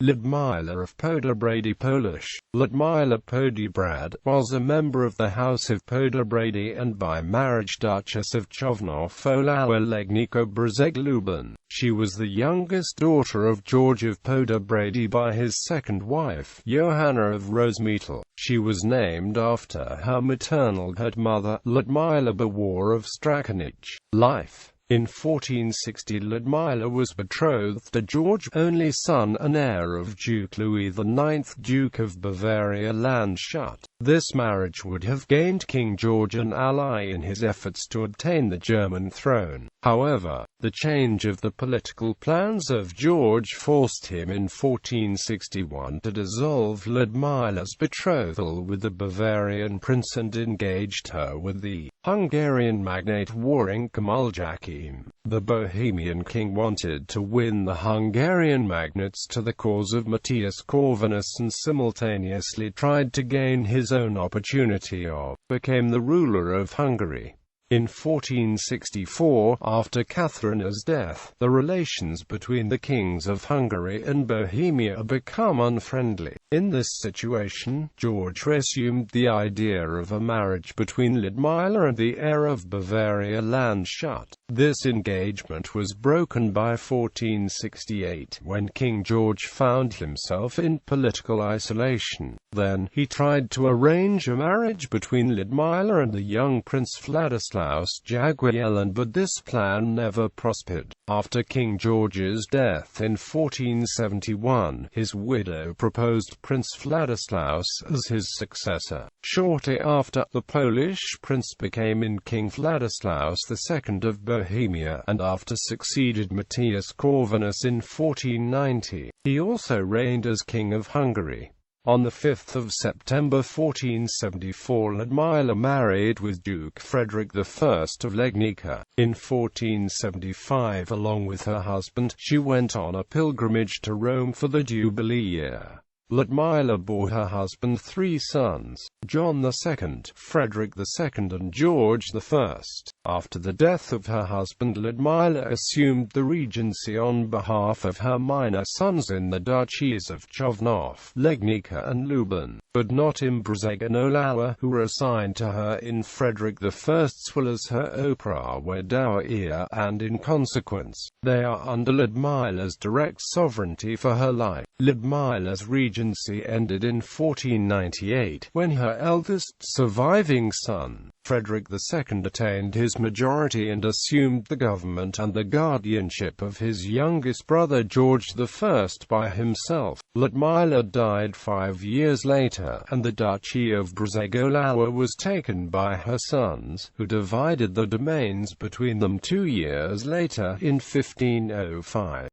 Ludmila of Poděbrady Polish. Ludmila Podiebrad was a member of the House of Poděbrady and by marriage Duchess of Chojnów-Oława-Legnica-Brzeg-Lubin. She was the youngest daughter of George of Poděbrady by his second wife, Johana of Rožmitál. She was named after her maternal godmother, Ludmila Bawor of Strakonicz. Life. In 1460 Ludmila was betrothed to George, only son and heir of Duke Louis IX, Duke of Bavaria-Landshut. This marriage would have gained King George an ally in his efforts to obtain the German throne. However, the change of the political plans of George forced him in 1461 to dissolve Ludmila's betrothal with the Bavarian prince and engaged her with the Hungarian magnate warring Kamuljakim. The Bohemian king wanted to win the Hungarian magnates to the cause of Matthias Corvinus and simultaneously tried to gain his own opportunity of became the ruler of Hungary. In 1464, after Catherine's death, the relations between the kings of Hungary and Bohemia became unfriendly. In this situation, George resumed the idea of a marriage between Ludmila and the heir of Bavaria-Landshut. This engagement was broken by 1468, when King George found himself in political isolation. Then, he tried to arrange a marriage between Ludmila and the young Prince Władysław Jagiellon, but this plan never prospered. After King George's death in 1471, his widow proposed Prince Władysław as his successor. Shortly after, the Polish prince became King Władysław II of Bohemia, and after succeeded Matthias Corvinus in 1490. He also reigned as King of Hungary. On 5 September 1474 Ludmila married with Duke Frederick I of Legnica. In 1475 along with her husband, she went on a pilgrimage to Rome for the Jubilee year. Ludmila bore her husband three sons, John II, Frederick II and George I. After the death of her husband, Ludmila assumed the regency on behalf of her minor sons in the duchies of Chojnów, Legnica and Lubin, but not in Brzeg-Lubin-She, who were assigned to her in Frederick I's will as her opera dower heir, and in consequence, they are under Ludmila's direct sovereignty for her life. Ludmila's regency ended in 1498, when her eldest surviving son, Frederick II, attained his majority and assumed the government and the guardianship of his youngest brother George I by himself. Ludmila died 5 years later, and the Duchy of Brzeg-Lubin was taken by her sons, who divided the domains between them 2 years later, in 1505.